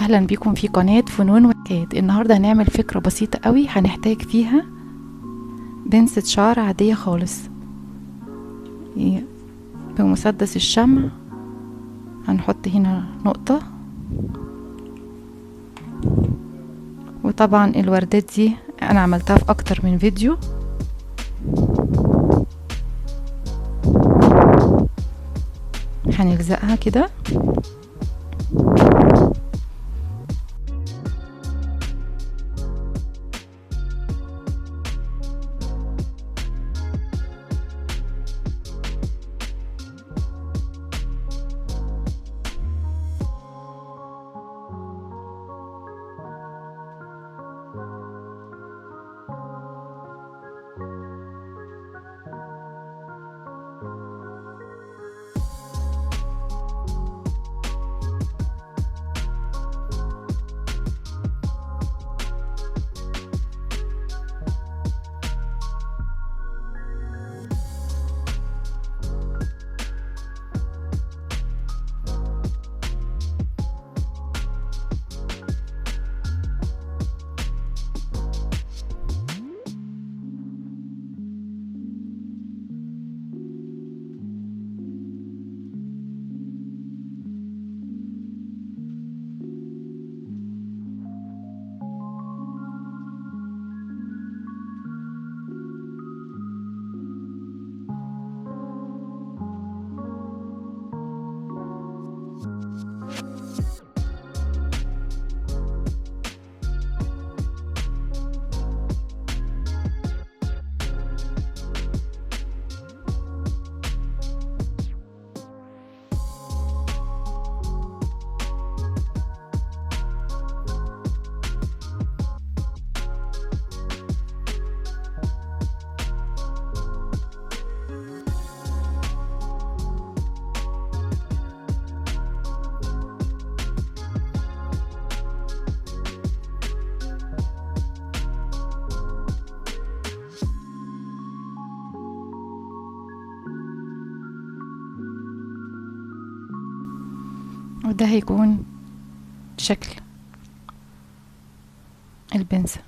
اهلا بكم في قناة فنون وحكايات. النهاردة هنعمل فكرة بسيطة قوي هنحتاج فيها بنسة شعر عادية خالص بمسدس الشمع. هنحط هنا نقطة، وطبعا الوردات دي انا عملتها في اكتر من فيديو. هنلزقها كده وده هيكون شكل البنسة.